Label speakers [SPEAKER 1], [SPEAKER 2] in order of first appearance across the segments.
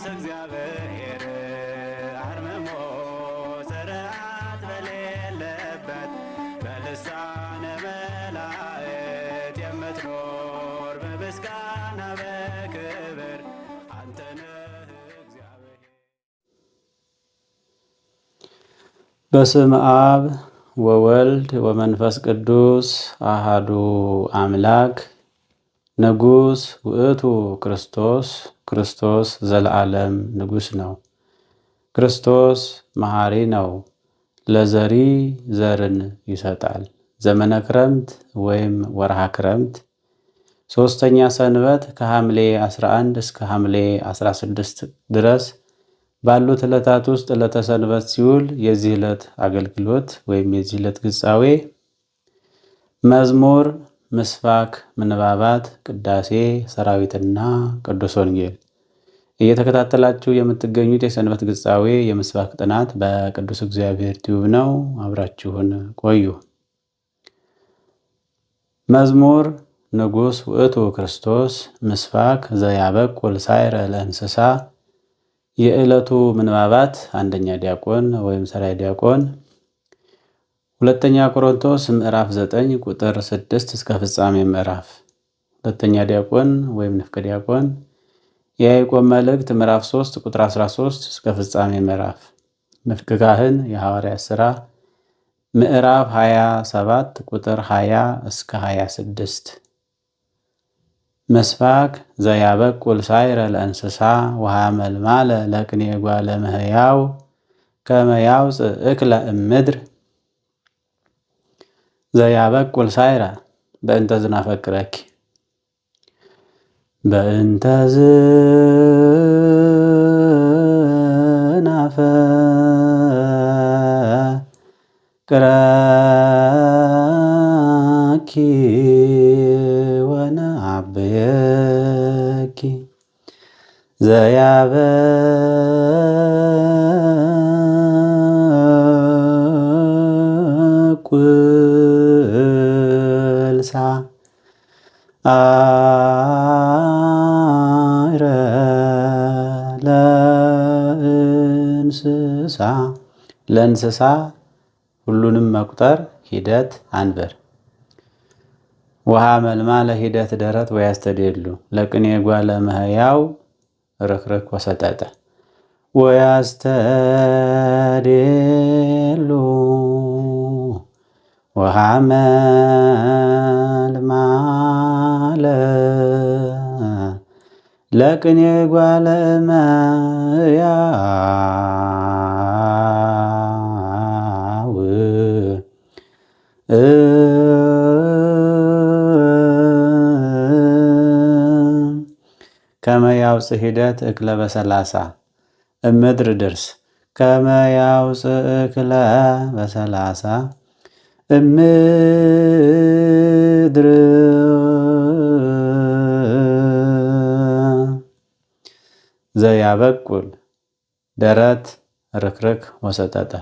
[SPEAKER 1] እግዚአብሔር አርምሞ ስርዓት በሌለበት በልሳነ መላእክት የምትኖር በምስጋና በክብር አንተ ነህ እግዚአብሔር። በስመ አብ ወወልድ ወመንፈስ ቅዱስ አሃዱ አምላክ ንጉሥ ውእቱ ክርስቶስ ክርስቶስ ዘለዓለም ንጉሥ ነው። ክርስቶስ መሐሪ ነው። ለዘሪ ዘርን ይሰጣል። ዘመነ ክረምት ወይም ወርሃ ክረምት ሦስተኛ ሰንበት ከሐምሌ 11 እስከ ሐምሌ 16 ድረስ ባሉት ዕለታት ውስጥ ዕለተ ሰንበት ሲውል የዚህ ዕለት አገልግሎት ወይም የዚህ ዕለት ግጻዌ መዝሙር፣ ምስባክ፣ ምንባባት፣ ቅዳሴ፣ ሰራዊትና ቅዱስ ወንጌል። እየተከታተላችሁ የምትገኙት የሰንበት ግጻዌ የምስባክ ጥናት በቅዱስ እግዚአብሔር ቲዩብ ነው። አብራችሁን ቆዩ። መዝሙር ንጉሥ ውእቱ ክርስቶስ፣ ምስባክ ዘያበቁል ሳይረ ለእንስሳ። የዕለቱ ምንባባት አንደኛ ዲያቆን ወይም ሰራይ ዲያቆን ሁለተኛ ቆሮንቶስ ምዕራፍ 9 ቁጥር 6 እስከ ፍጻሜ ምዕራፍ። ሁለተኛ ዲያቆን ወይም ንፍቀ ዲያቆን የያዕቆብ መልእክት ምዕራፍ 3 ቁጥር 13 እስከ ፍጻሜ ምዕራፍ። ንፍቀ ካህን የሐዋርያት ሥራ ምዕራፍ 27 ቁጥር 20 እስከ 26። ምስባክ ዘያበቁል ሳይረ ለእንስሳ ወሐመልማለ ለቅኔ ጓለ እመሕያው ከመ ያውፅእ እክለ እምድር። ዘያበቁል ሳይረ በእንተ ዝናፈቅረኪ በእንተ ዝናፈቅረኪ ወነዐብየኪ አይረ ለእንስሳ ለእንስሳ ሁሉንም መቁጠር ሂደት አንበር። ወሐመልማለ ሂደት ደረት ወያስተዴሉ ለቅኔ ጓለ እመሕያው ርክርክ ወሰጠጠ ወያስተዴሉ ወሐመልማለ ለቅኔ ጓለ እመሕያው ከመ ያውፅእ ሂደት እክለ በሰላሳ እምድር ድርስ ከመ ያውፅእ እክለ በሰላሳ እምድር ዘያበቁል ደረት ርክርክ ወሰጠጠ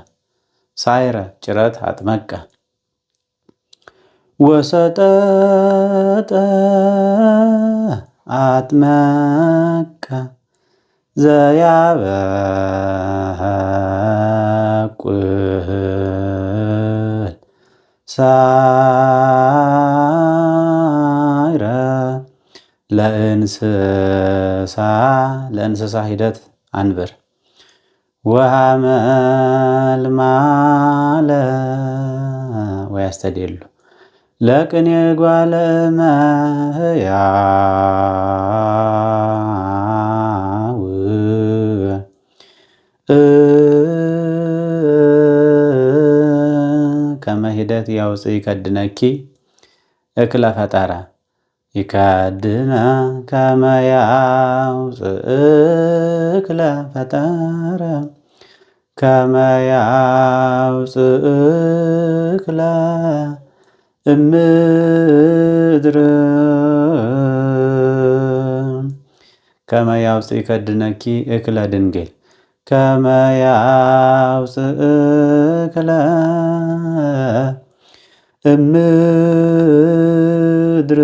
[SPEAKER 1] ሳይረ ጭረት አጥመቀ ወሰጠጠ አጥመቀ ዘያበቁል ሳይረ ለእንስሳ ለእንስሳ ሂደት አንብር። ወሐመልማለ ወያስተዴሉ ለቅኔ ጓለ እመሕያው ከመ ሂደት ያውፅእ ይከድነኪ እክለ ፈጠረ ይከድነ ከመ ያውፅእ እክለ ፈጠረ ከመ ያውፅእ እክለ እምድር ከመ ያውፅእ ይከድነኪ እክለ ድንግል ከመ ያውፅእ እክለ እምድር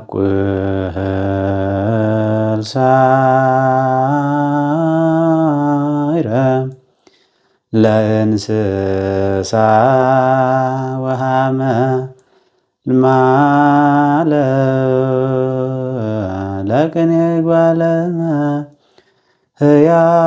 [SPEAKER 1] ዘያበቁል ሳይረ ለእንስሳ ወሃመ ልማለ ለቅኔ ጓለመ ሕያው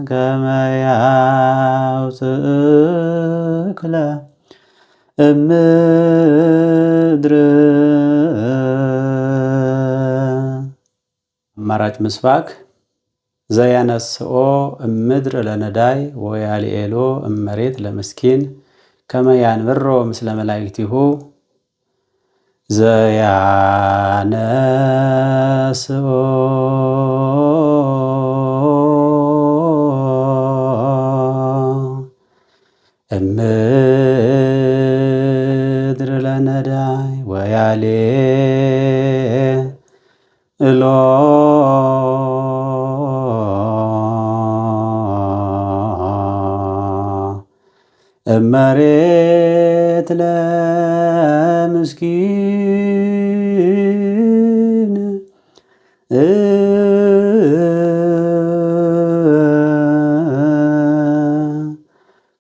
[SPEAKER 1] ከመ ያውፅእክለ እምድር አማራጭ ምስባክ ዘያነስኦ እምድር ለነዳይ ወያልኤሎ እመሬት ለምስኪን ከመ ያንብሮ ምስለ መላእክቲሁ ዘያነስኦ እምድር ለነዳይ ወያልኤሎ እመሬት ለምስኪን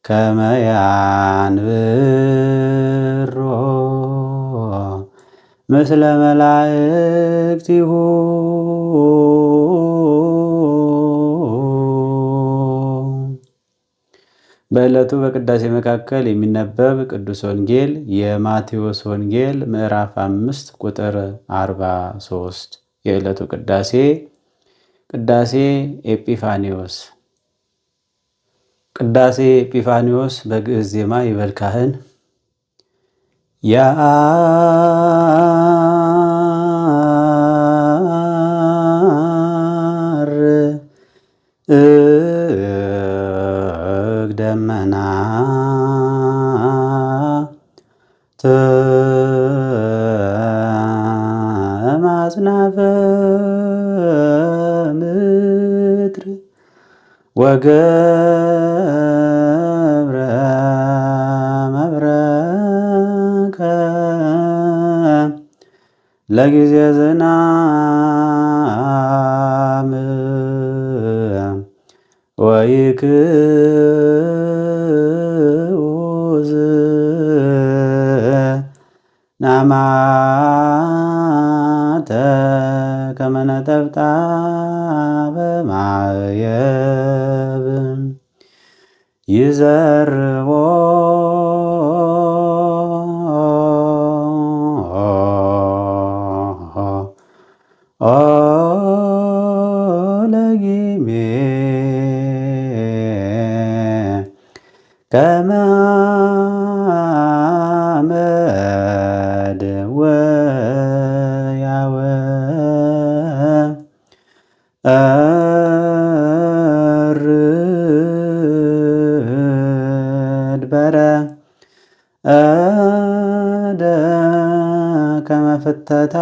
[SPEAKER 1] ከመ ያንብሮ ምስለ መላእክቲሁ በዕለቱ በቅዳሴ መካከል የሚነበብ ቅዱስ ወንጌል የማቴዎስ ወንጌል ምዕራፍ 5 ቁጥር 43። የዕለቱ ቅዳሴ ቅዳሴ ኤጲፋኒዎስ። ቅዳሴ ኤጲፋኒዎስ በግዕዝ ዜማ ይበል ካህን። ደመና ተማጽናፈ ምድር ወገብረ መብረቀ ለጊዜ ዝናም ወይክዑዝ ናማተ ከመ ነጠብጣበ ማየብ ይዘርዎ ለጊሜ ከመ አመድ ወያወ እርድበረ እደ ከመ ፍተታት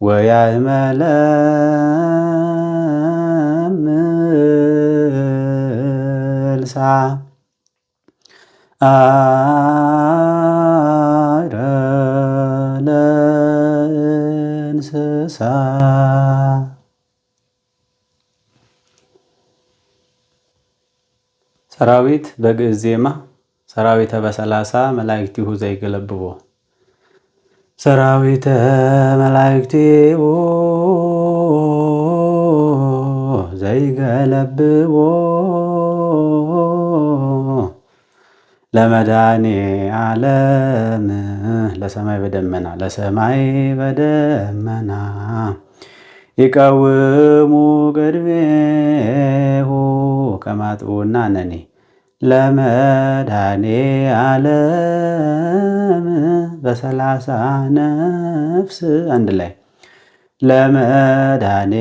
[SPEAKER 1] ወያእመለ ምልሳ አይረ ለእንስሳ ሰራዊት በግዕዝ ዜማ ሰራዊተ በሰላሳ መላእክቲሁ ዘይገለብቦ ሰራዊተ መላእክቲሁ ዘይገለብቦ ለመድኃኔ ዓለም ለሰማይ በደመና ለሰማይ በደመና ይቀውሙ ቅድሜሁ ከማጥቡና ነኔ ለመድኃኔ ዓለም በሰላሳ ነፍስ አንድ ላይ ለመድኃኔ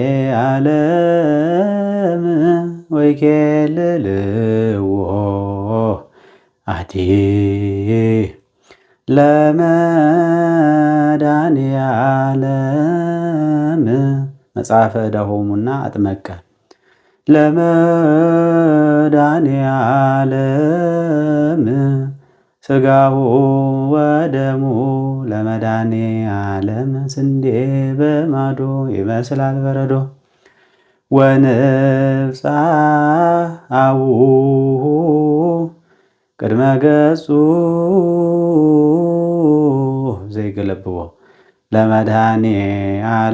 [SPEAKER 1] ዓለም ወይኬልልዎ አቲ ለመድኃኔዓለም መጽሐፈ ዕዳሆሙና አጥመቀ ለመድኃኔዓለም ሥጋሁ ወደሙ ለመድኃኔዓለም ስንዴ በማዶ ይመስላል በረዶ ወንብፃውሁ ቅድመ ገጹ ዘይገለብዎ ለመድኃኔዓለም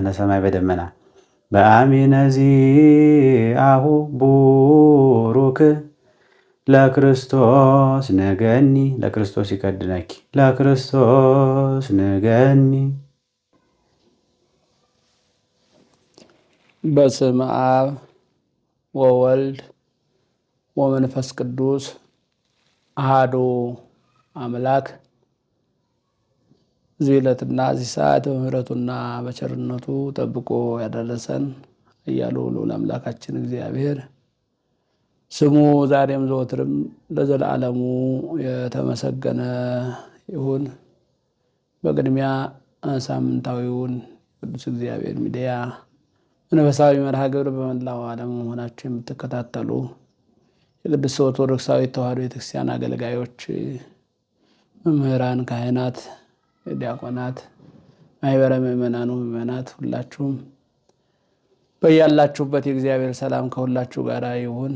[SPEAKER 1] ለሰማይ በደመና በአሚነ ዚአሁ ቡሩክ ለክርስቶስ ንገኒ ለክርስቶስ ይከድነኪ ለክርስቶስ ንገኒ።
[SPEAKER 2] በስመ አብ ወወልድ ወመንፈስ ቅዱስ አሐዱ አምላክ። እዚህ ዕለትና እዚህ ሰዓት በምሕረቱና በቸርነቱ ጠብቆ ያደረሰን እያሉ ልዑል አምላካችን እግዚአብሔር ስሙ ዛሬም ዘወትርም ለዘላለሙ የተመሰገነ ይሁን። በቅድሚያ ሳምንታዊውን ቅዱስ እግዚአብሔር ሚዲያ መንፈሳዊ መርሃ ግብር በመላው ዓለም መሆናችሁ የምትከታተሉ የቅድስት ኦርቶዶክሳዊት ተዋሕዶ ቤተክርስቲያን አገልጋዮች፣ መምህራን፣ ካህናት፣ ዲያቆናት፣ ማህበረ ምእመናኑ፣ ምእመናት ሁላችሁም በያላችሁበት የእግዚአብሔር ሰላም ከሁላችሁ ጋር ይሁን።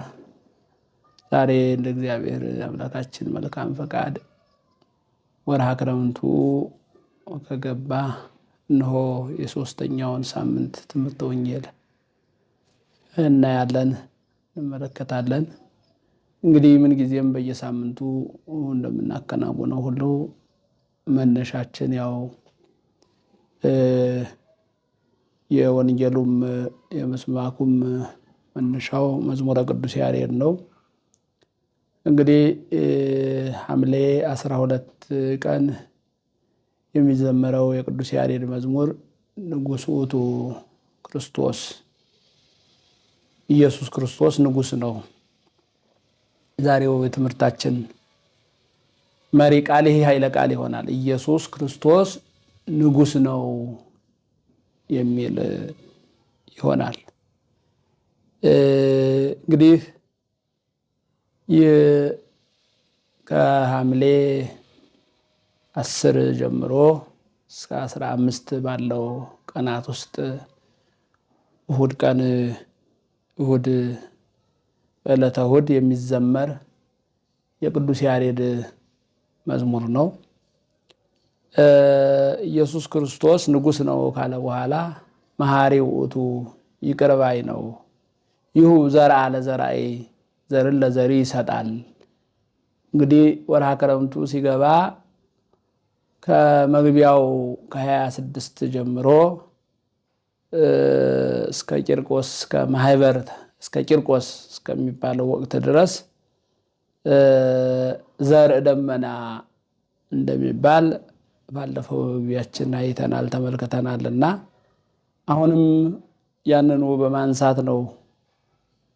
[SPEAKER 2] ዛሬ እንደ እግዚአብሔር አምላካችን መልካም ፈቃድ ወርሃ ክረምቱ ከገባ እነሆ የሶስተኛውን ሳምንት ትምህርተ ወንጌል እናያለን፣ እንመለከታለን። እንግዲህ ምን ጊዜም በየሳምንቱ እንደምናከናውነው ሁሉ መነሻችን ያው የወንጌሉም የምስማኩም መነሻው መዝሙረ ቅዱስ ያሬድ ነው። እንግዲህ ሐምሌ 12 ቀን የሚዘመረው የቅዱስ ያሬድ መዝሙር ንጉሥ ውእቱ ክርስቶስ፣ ኢየሱስ ክርስቶስ ንጉሥ ነው። ዛሬው የትምህርታችን መሪ ቃል ይሄ ኃይለ ቃል ይሆናል። ኢየሱስ ክርስቶስ ንጉሥ ነው የሚል ይሆናል። እንግዲህ ከሐምሌ 10 ጀምሮ እስከ 15 ባለው ቀናት ውስጥ እሁድ ቀን በዕለተ እሁድ የሚዘመር የቅዱስ ያሬድ መዝሙር ነው። ኢየሱስ ክርስቶስ ንጉሥ ነው ካለ በኋላ መሐሪ ውእቱ ይቅር ባይ ነው፣ ይሁ ዘርአ ለዘርአይ ዘርን ለዘሪ ይሰጣል። እንግዲህ ወርሃ ክረምቱ ሲገባ ከመግቢያው ከ26 ጀምሮ እስከ ቂርቆስ እስከ ማህበር እስከ ቂርቆስ እስከሚባለው ወቅት ድረስ ዘር ደመና እንደሚባል ባለፈው ቢያችን አይተናል ተመልክተናልና አሁንም ያንኑ በማንሳት ነው።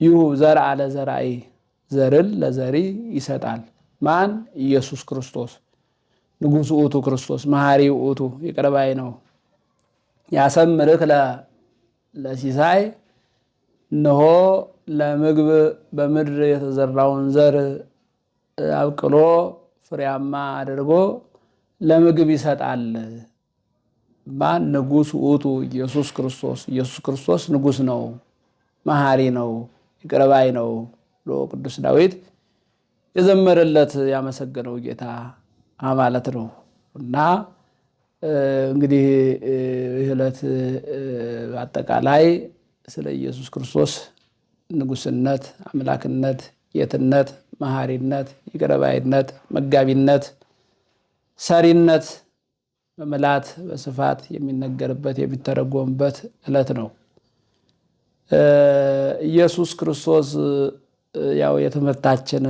[SPEAKER 2] ይሁ ዘርአ ለዘርአይ ዘርን ለዘሪ ይሰጣል። ማን? ኢየሱስ ክርስቶስ ንጉሥ ውእቱ ክርስቶስ መሐሪ ውእቱ ይቅር ባይ ነው። ያሰምርክ ለሲሳይ እነሆ ለምግብ በምድር የተዘራውን ዘር አብቅሎ ፍሬያማ አድርጎ ለምግብ ይሰጣል። ማን? ንጉሥ ውእቱ ኢየሱስ ክርስቶስ። ኢየሱስ ክርስቶስ ንጉሥ ነው፣ መሐሪ ነው፣ ይቅር ባይ ነው ብሎ ቅዱስ ዳዊት የዘመረለት ያመሰገነው ጌታ ማለት ነው። እና እንግዲህ ይህ ዕለት አጠቃላይ ስለ ኢየሱስ ክርስቶስ ንጉሥነት፣ አምላክነት፣ ጌትነት፣ መሐሪነት፣ ይቅር ባይነት፣ መጋቢነት፣ ሰሪነት በምልአት በስፋት የሚነገርበት የሚተረጎምበት ዕለት ነው። ኢየሱስ ክርስቶስ ያው የትምህርታችን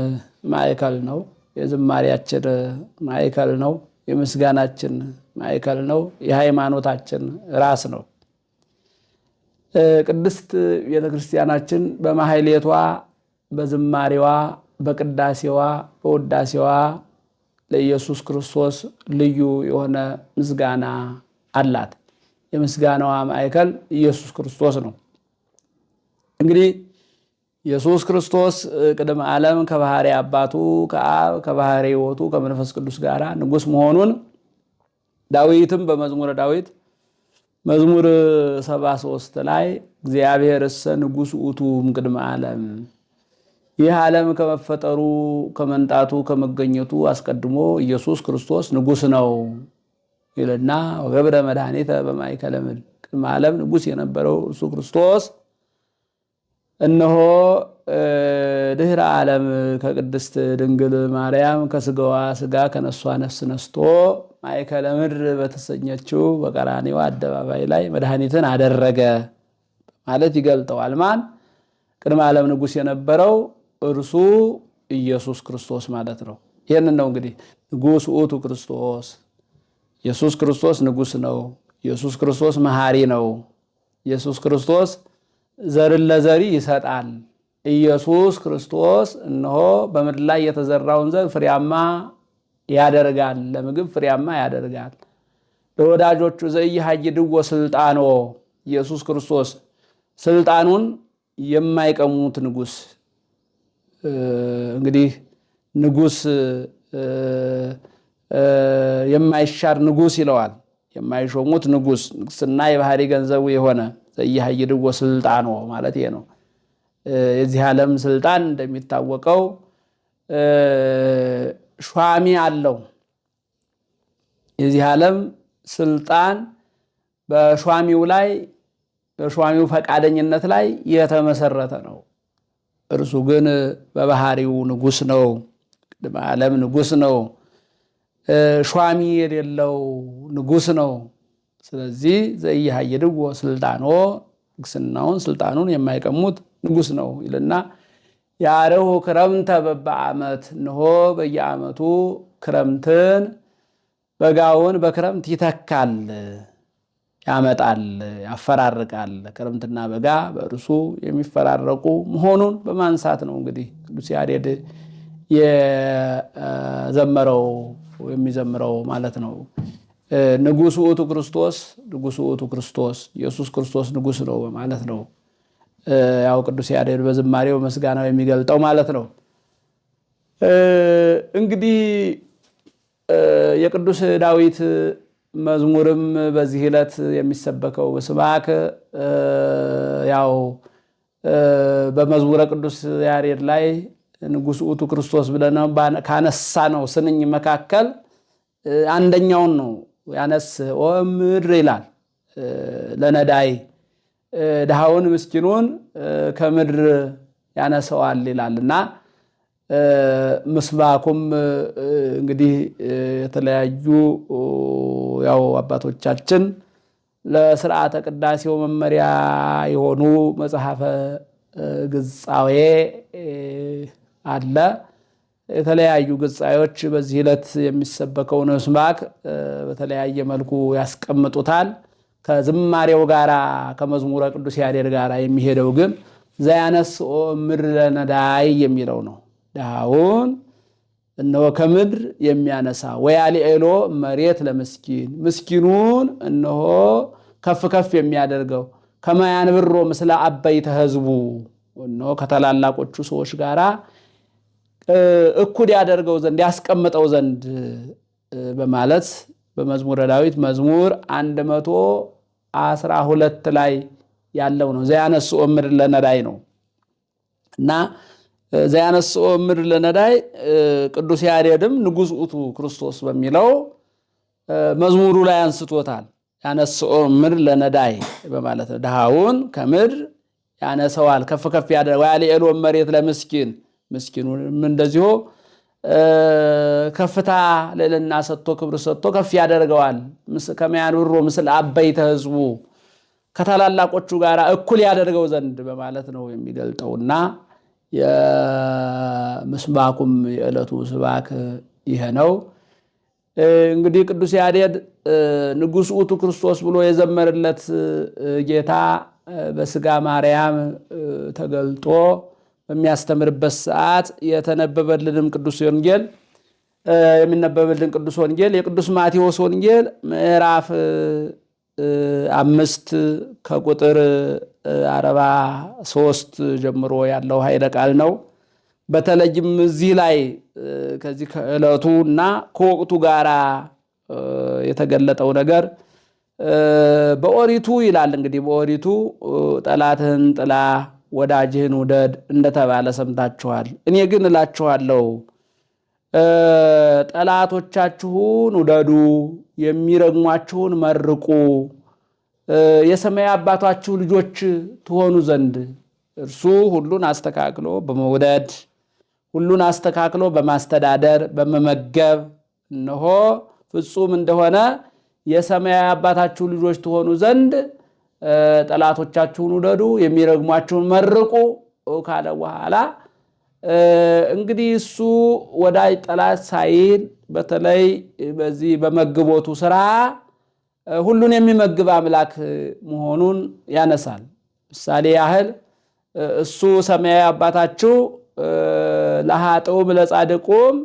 [SPEAKER 2] ማዕከል ነው። የዝማሪያችን ማዕከል ነው። የምስጋናችን ማዕከል ነው። የሃይማኖታችን ራስ ነው። ቅድስት ቤተክርስቲያናችን በማህሌቷ፣ በዝማሬዋ፣ በቅዳሴዋ፣ በውዳሴዋ ለኢየሱስ ክርስቶስ ልዩ የሆነ ምስጋና አላት። የምስጋናዋ ማዕከል ኢየሱስ ክርስቶስ ነው። እንግዲህ ኢየሱስ ክርስቶስ ቅድመ ዓለም ከባህሪ አባቱ ከአብ ከባህሪ ሕይወቱ ከመንፈስ ቅዱስ ጋር ንጉሥ መሆኑን ዳዊትም በመዝሙረ ዳዊት መዝሙር 73 ላይ እግዚአብሔር እሰ ንጉሥ ውእቱ እምቅድመ ዓለም፣ ይህ ዓለም ከመፈጠሩ ከመንጣቱ ከመገኘቱ አስቀድሞ ኢየሱስ ክርስቶስ ንጉሥ ነው ይልና ወገብረ መድኃኒተ በማእከለ ምድር፣ ቅድመ ዓለም ንጉሥ የነበረው እርሱ ክርስቶስ እነሆ ድህረ ዓለም ከቅድስት ድንግል ማርያም ከስጋዋ ስጋ ከነሷ ነፍስ ነስቶ ማእከለ ምድር በተሰኘችው በቀራንዮ አደባባይ ላይ መድኃኒትን አደረገ ማለት ይገልጠዋል። ማን? ቅድመ ዓለም ንጉሥ የነበረው እርሱ ኢየሱስ ክርስቶስ ማለት ነው። ይህንን ነው እንግዲህ ንጉሥ ውእቱ ክርስቶስ። ኢየሱስ ክርስቶስ ንጉሥ ነው። ኢየሱስ ክርስቶስ መሐሪ ነው። ኢየሱስ ክርስቶስ ዘርን ለዘሪ ይሰጣል። ኢየሱስ ክርስቶስ እነሆ በምድር ላይ የተዘራውን ዘር ፍሬያማ ያደርጋል፣ ለምግብ ፍሬያማ ያደርጋል። ለወዳጆቹ ዘኢያሃይድዎ ስልጣኖ፣ ኢየሱስ ክርስቶስ ስልጣኑን የማይቀሙት ንጉሥ። እንግዲህ ንጉሥ የማይሻር ንጉሥ ይለዋል። የማይሾሙት ንጉሥ፣ ንግስና የባህሪ ገንዘቡ የሆነ ዘኢያሃይድዎ ስልጣኖ ማለት ይሄ ነው። የዚህ ዓለም ስልጣን እንደሚታወቀው ሿሚ አለው። የዚህ ዓለም ስልጣን በሿሚው ላይ በሿሚው ፈቃደኝነት ላይ የተመሰረተ ነው። እርሱ ግን በባህሪው ንጉሥ ነው። ቅድመ ዓለም ንጉሥ ነው። ሿሚ የሌለው ንጉሥ ነው። ስለዚህ ዘኢያሃይድዎ ስልጣኖ፣ ንግስናውን ስልጣኑን የማይቀሙት ንጉሥ ነው ይልና ያርሁ ክረምተ በበዓመት፣ እንሆ በየዓመቱ ክረምትን በጋውን በክረምት ይተካል፣ ያመጣል፣ ያፈራርቃል። ክረምትና በጋ በእርሱ የሚፈራረቁ መሆኑን በማንሳት ነው እንግዲህ ቅዱስ ያሬድ የሚዘምረው ማለት ነው። ንጉሥ ውእቱ ክርስቶስ፣ ንጉሥ ውእቱ ክርስቶስ፣ ኢየሱስ ክርስቶስ ንጉሥ ነው ማለት ነው። ያው ቅዱስ ያሬድ በዝማሬው ምስጋናው የሚገልጠው ማለት ነው። እንግዲህ የቅዱስ ዳዊት መዝሙርም በዚህ ዕለት የሚሰበከው ስብሐት ያው በመዝሙረ ቅዱስ ያሬድ ላይ ንጉሥ ውእቱ ክርስቶስ ብለን ካነሳ ነው ስንኝ መካከል አንደኛውን ነው ያነስኦ ምድር ይላል። ለነዳይ ድሃውን ምስኪኑን ከምድር ያነሰዋል ይላልና ምስባኩም እንግዲህ የተለያዩ ያው አባቶቻችን ለስርዓተ ቅዳሴው መመሪያ የሆኑ መጽሐፈ ግጻዌ አለ። የተለያዩ ግጻዮች በዚህ ዕለት የሚሰበከውን ምስባክ በተለያየ መልኩ ያስቀምጡታል። ከዝማሬው ጋራ ከመዝሙረ ቅዱስ ያሬድ ጋራ የሚሄደው ግን ዘያነስኦ ምድር ለነዳይ የሚለው ነው። ድሃውን እነሆ ከምድር የሚያነሳ ወያሊኤሎ መሬት ለምስኪን፣ ምስኪኑን እነሆ ከፍ ከፍ የሚያደርገው ከመያንብሮ ምስለ አበይተ ሕዝቡ፣ እነሆ ከታላላቆቹ ሰዎች ጋራ እኩል ያደርገው ዘንድ ያስቀምጠው ዘንድ በማለት በመዝሙረ ዳዊት መዝሙር 112 ላይ ያለው ነው። ዘያነስኦ ምድር ለነዳይ ነው እና ዘያነስኦ ምድር ለነዳይ ቅዱስ ያሬድም ንጉሥ ውእቱ ክርስቶስ በሚለው መዝሙሩ ላይ አንስቶታል። ያነስኦ ምድር ለነዳይ በማለት ነው። ድሃውን ከምድር ያነሰዋል፣ ከፍ ከፍ ያደርገዋል። ወያሊኤሎ መሬት ለምስኪን፣ ምስኪኑንም እንደዚሁ ከፍታ ልዕልና ሰጥቶ ክብር ሰጥቶ ከፍ ያደርገዋል። ከመያንብሮ ምስለ አበይተ ሕዝቡ፣ ከታላላቆቹ ጋር እኩል ያደርገው ዘንድ በማለት ነው የሚገልጠውና የምስባኩም የዕለቱ ምስባክ ይሄ ነው። እንግዲህ ቅዱስ ያሬድ ንጉሥ ውእቱ ክርስቶስ ብሎ የዘመረለት ጌታ በስጋ ማርያም ተገልጦ በሚያስተምርበት ሰዓት የተነበበልንም ቅዱስ ወንጌል የሚነበብልን ቅዱስ ወንጌል የቅዱስ ማቴዎስ ወንጌል ምዕራፍ 5 ከቁጥር 43 ጀምሮ ያለው ኃይለ ቃል ነው። በተለይም እዚህ ላይ ከዚህ ከዕለቱ እና ከወቅቱ ጋር የተገለጠው ነገር በኦሪቱ ይላል። እንግዲህ በኦሪቱ ጠላትህን ጥላ ወዳጅህን ውደድ እንደተባለ ሰምታችኋል። እኔ ግን እላችኋለሁ ጠላቶቻችሁን ውደዱ፣ የሚረግሟችሁን መርቁ፣ የሰማይ አባታችሁ ልጆች ትሆኑ ዘንድ እርሱ ሁሉን አስተካክሎ በመውደድ ሁሉን አስተካክሎ በማስተዳደር በመመገብ እነሆ ፍጹም እንደሆነ የሰማይ አባታችሁ ልጆች ትሆኑ ዘንድ ጠላቶቻችሁን ውደዱ፣ የሚረግሟችሁን መርቁ ካለ በኋላ እንግዲህ እሱ ወዳጅ ጠላት ሳይል በተለይ በዚህ በመግቦቱ ስራ ሁሉን የሚመግብ አምላክ መሆኑን ያነሳል። ምሳሌ ያህል እሱ ሰማያዊ አባታችሁ ለኃጥኡም ለጻድቁም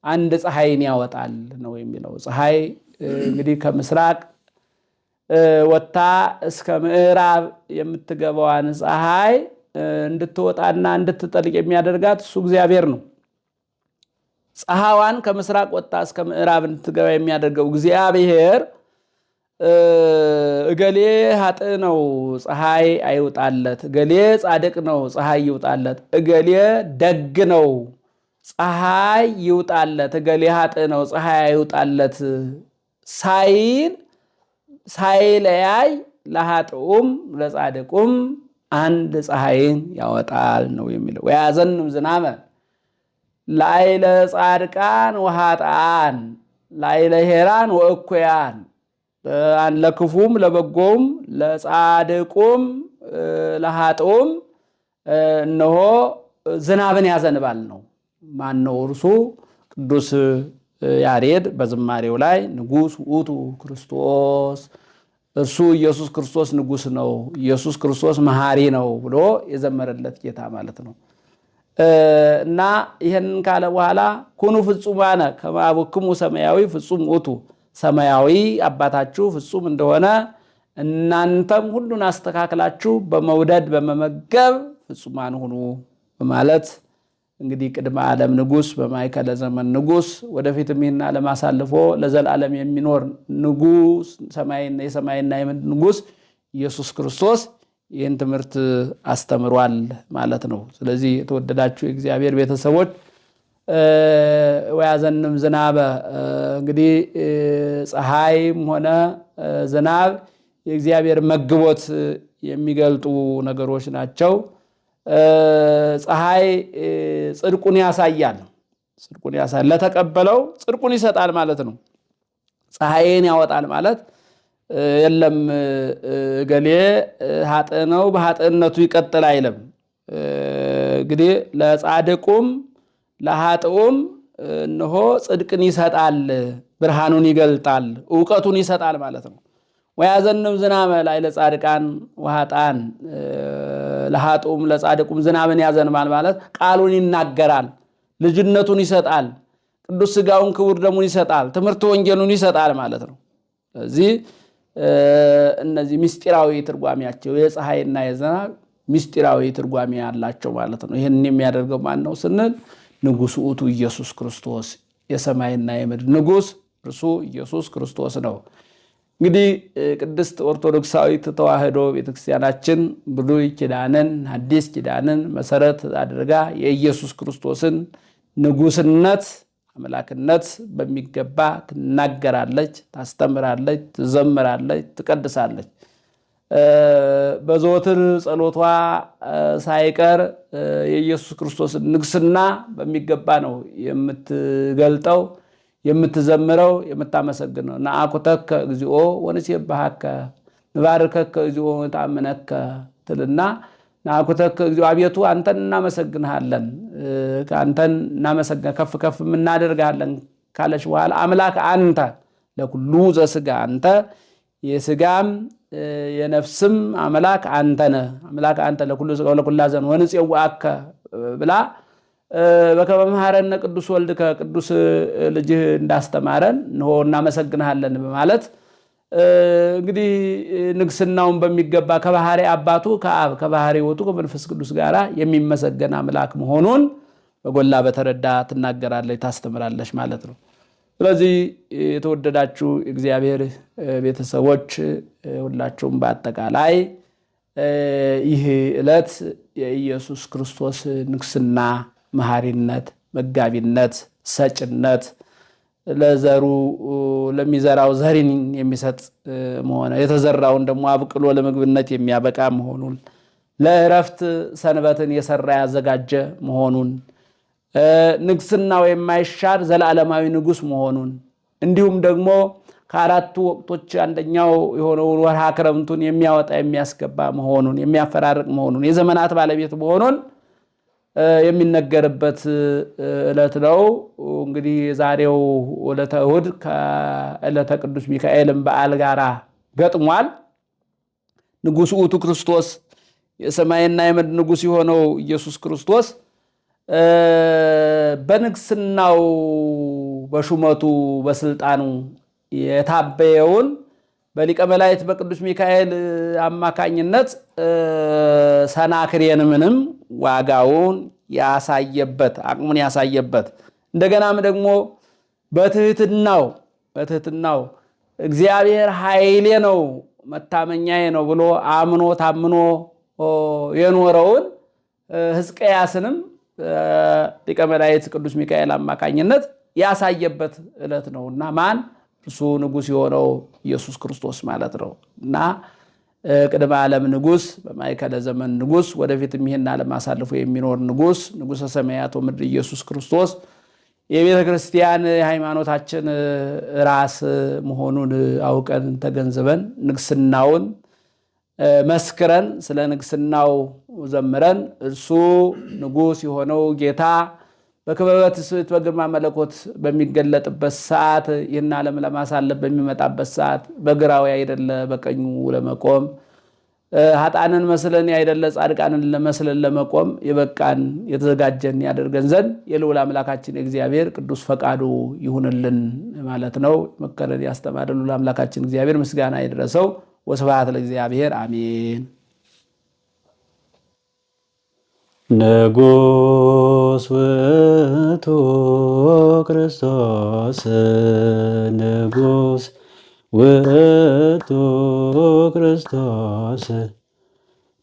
[SPEAKER 2] አንድ ፀሐይን ያወጣል ነው የሚለው። ፀሐይ እንግዲህ ከምስራቅ ወጥታ እስከ ምዕራብ የምትገባዋን ፀሐይ እንድትወጣና እንድትጠልቅ የሚያደርጋት እሱ እግዚአብሔር ነው። ፀሐዋን ከምስራቅ ወጥታ እስከ ምዕራብ እንድትገባ የሚያደርገው እግዚአብሔር እገሌ ኃጥእ ነው ፀሐይ አይውጣለት፣ እገሌ ጻድቅ ነው ፀሐይ ይውጣለት፣ እገሌ ደግ ነው ፀሐይ ይውጣለት፣ እገሌ ኃጥእ ነው ፀሐይ አይውጣለት ሳይለያይ ለኃጥኡም ለጻድቁም አንድ ፀሐይን ያወጣል ነው የሚለው። ወያዘንም ዝናመ ላዕለ ጻድቃን ወኃጥአን ላዕለ ኄራን ወእኩያን፣ ለክፉም ለበጎም ለጻድቁም ለኃጥኡም እነሆ ዝናብን ያዘንባል ነው። ማን ነው እርሱ? ቅዱስ ያሬድ በዝማሬው ላይ ንጉሥ ውእቱ ክርስቶስ፣ እርሱ ኢየሱስ ክርስቶስ ንጉሥ ነው፣ ኢየሱስ ክርስቶስ መሐሪ ነው ብሎ የዘመረለት ጌታ ማለት ነው። እና ይህንን ካለ በኋላ ኩኑ ፍጹማነ ከመ አቡክሙ ሰማያዊ ፍጹም ውእቱ፣ ሰማያዊ አባታችሁ ፍጹም እንደሆነ እናንተም ሁሉን አስተካክላችሁ በመውደድ በመመገብ ፍጹማን ሁኑ በማለት እንግዲህ ቅድመ ዓለም ንጉሥ በማእከለ ዘመን ንጉሥ ወደፊትም ይህን ዓለም አሳልፎ ለዘላለም የሚኖር ንጉሥ የሰማይና የምድር ንጉሥ ኢየሱስ ክርስቶስ ይህን ትምህርት አስተምሯል ማለት ነው። ስለዚህ የተወደዳችሁ የእግዚአብሔር ቤተሰቦች ወያዘንም ዝናበ እንግዲህ ፀሐይም ሆነ ዝናብ የእግዚአብሔር መግቦት የሚገልጡ ነገሮች ናቸው። ፀሐይ ጽድቁን ያሳያል። ለተቀበለው ጽድቁን ይሰጣል ማለት ነው። ፀሐይን ያወጣል ማለት የለም እገሌ ኃጥእ ነው በኃጥእነቱ ይቀጥል አይልም። እንግዲህ ለጻድቁም ለኃጥኡም እነሆ ጽድቅን ይሰጣል፣ ብርሃኑን ይገልጣል፣ እውቀቱን ይሰጣል ማለት ነው። ወያዘንም ዝናመ ላዕለ ጻድቃን ወኃጥአን፣ ለኃጥኡም ለጻድቁም ዝናብን ያዘንባል ማለት ቃሉን ይናገራል፣ ልጅነቱን ይሰጣል፣ ቅዱስ ሥጋውን ክቡር ደሙን ይሰጣል፣ ትምህርት ወንጌሉን ይሰጣል ማለት ነው። ስለዚህ እነዚህ ምስጢራዊ ትርጓሜያቸው የፀሐይና የዝናብ ምስጢራዊ ትርጓሜ ያላቸው ማለት ነው። ይህን የሚያደርገው ማን ነው ስንል ንጉሥ ውእቱ ኢየሱስ ክርስቶስ፣ የሰማይና የምድር ንጉሥ እርሱ ኢየሱስ ክርስቶስ ነው። እንግዲህ ቅድስት ኦርቶዶክሳዊት ተዋሕዶ ቤተክርስቲያናችን ብሉይ ኪዳንን አዲስ ኪዳንን መሰረት አድርጋ የኢየሱስ ክርስቶስን ንጉሥነት አምላክነት በሚገባ ትናገራለች፣ ታስተምራለች፣ ትዘምራለች፣ ትቀድሳለች። በዘወትር ጸሎቷ ሳይቀር የኢየሱስ ክርስቶስን ንግስና በሚገባ ነው የምትገልጠው፣ የምትዘምረው፣ የምታመሰግነው። ነአኩተከ እግዚኦ ወንሴብሐከ ንባርከከ እግዚኦ ወንተአምነከ ትልና ነአኩተከ እግዚኦ፣ አቤቱ አንተን እናመሰግንሃለን፣ አንተን እናመሰግን ከፍ ከፍ እናደርግሃለን ካለች በኋላ አምላክ አንተ ለኩሉ ዘሥጋ፣ አንተ የሥጋም የነፍስም አምላክ አንተ ነህ። አምላክ አንተ ለኩሉ ሥጋ ወለኩላ ዘን ወንፄውዐከ ብላ በከመ መሐረነ ቅዱስ ወልድ ከቅዱስ ልጅህ እንዳስተማረን እንሆ እናመሰግንሃለን በማለት እንግዲህ ንግስናውን በሚገባ ከባህሪ አባቱ ከአብ ከባህሪ ሕይወቱ ከመንፈስ ቅዱስ ጋር የሚመሰገን አምላክ መሆኑን በጎላ በተረዳ ትናገራለች፣ ታስተምራለች ማለት ነው። ስለዚህ የተወደዳችሁ እግዚአብሔር ቤተሰቦች ሁላችሁም በአጠቃላይ ይህ ዕለት የኢየሱስ ክርስቶስ ንግስና፣ መሐሪነት፣ መጋቢነት፣ ሰጭነት ለዘሩ ለሚዘራው ዘሪን የሚሰጥ መሆኑ የተዘራውን ደግሞ አብቅሎ ለምግብነት የሚያበቃ መሆኑን ለእረፍት ሰንበትን የሰራ ያዘጋጀ መሆኑን ንግስናው የማይሻር ዘላለማዊ ንጉስ መሆኑን እንዲሁም ደግሞ ከአራቱ ወቅቶች አንደኛው የሆነውን ወርሃ ክረምቱን የሚያወጣ የሚያስገባ መሆኑን የሚያፈራርቅ መሆኑን የዘመናት ባለቤት መሆኑን የሚነገርበት ዕለት ነው። እንግዲህ ዛሬው ዕለተ እሑድ ከዕለተ ቅዱስ ሚካኤልም በዓል ጋር ገጥሟል። ንጉሥ ውእቱ ክርስቶስ የሰማይና የምድር ንጉሥ የሆነው ኢየሱስ ክርስቶስ በንግስናው በሹመቱ በስልጣኑ የታበየውን በሊቀ መላእክት በቅዱስ ሚካኤል አማካኝነት ሰናክሬምንም ዋጋውን ያሳየበት አቅሙን ያሳየበት እንደገናም ደግሞ በትህትናው እግዚአብሔር ኃይሌ ነው መታመኛዬ ነው ብሎ አምኖ ታምኖ የኖረውን ሕዝቅያስንም ሊቀ መላእክት ቅዱስ ሚካኤል አማካኝነት ያሳየበት ዕለት ነውና ማን እርሱ ንጉሥ የሆነው ኢየሱስ ክርስቶስ ማለት ነው እና ቅድመ ዓለም ንጉሥ በማይከለ ዘመን ንጉሥ ወደፊትም ይህን ዓለም አሳልፎ የሚኖር ንጉሥ ንጉሠ ሰማያት ወምድር ኢየሱስ ክርስቶስ የቤተ ክርስቲያን የሃይማኖታችን ራስ መሆኑን አውቀን ተገንዝበን ንግስናውን መስክረን ስለ ንግስናው ዘምረን እርሱ ንጉሥ የሆነው ጌታ በክብረ ትስብእት በግርማ መለኮት በሚገለጥበት ሰዓት ይህን ዓለም ለማሳለፍ በሚመጣበት ሰዓት በግራው ያይደለ በቀኙ ለመቆም ኃጥአንን መስለን ያይደለ ጻድቃንን ለመስለን ለመቆም የበቃን የተዘጋጀን ያደርገን ዘንድ የልዑል አምላካችን እግዚአብሔር ቅዱስ ፈቃዱ ይሁንልን ማለት ነው። መከረን ያስተማረን ልዑል አምላካችን እግዚአብሔር ምስጋና ይድረሰው። ወስብሐት ለእግዚአብሔር አሜን።
[SPEAKER 1] ንጉሥ ውእቱ ክርስቶስ ንጉሥ ውእቱ ክርስቶስ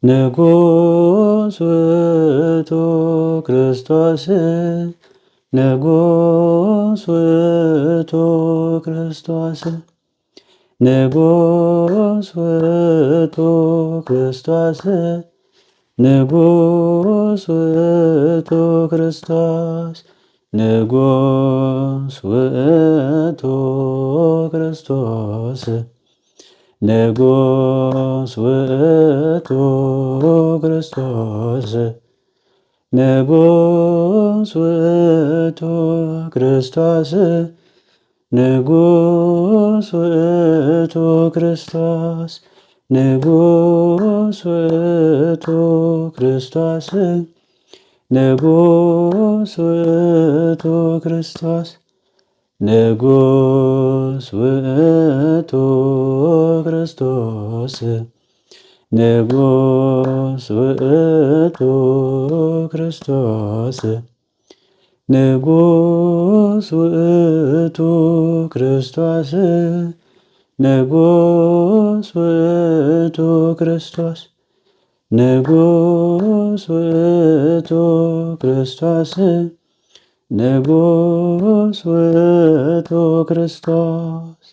[SPEAKER 1] ንጉሥ ውእቱ ክርስቶስ ንጉሥ ውእቱ ክርስቶስ ንጉሥ ውእቱ ክርስቶስ ንጉሥ ውእቱ ክርስቶስ ንጉሥ ውእቱ ክርስቶስ ንጉሥ ውእቱ ክርስቶስ ንጉሥ ውእቱ ክርስቶስ ንጉሥ ውእቱ ክርስቶስ ንጉሥ ውእቱ ክርስቶስ ንጉሥ ውእቱ ክርስቶስ ንጉሥ ውእቱ ክርስቶስ ንጉሥ ውእቱ ክርስቶስ ንጉሥ ውእቱ ክርስቶስ ንጉሥ ውእቱ ክርስቶስ ንጉሥ ውእቱ ክርስቶስ ንጉሥ ውእቱ ክርስቶስ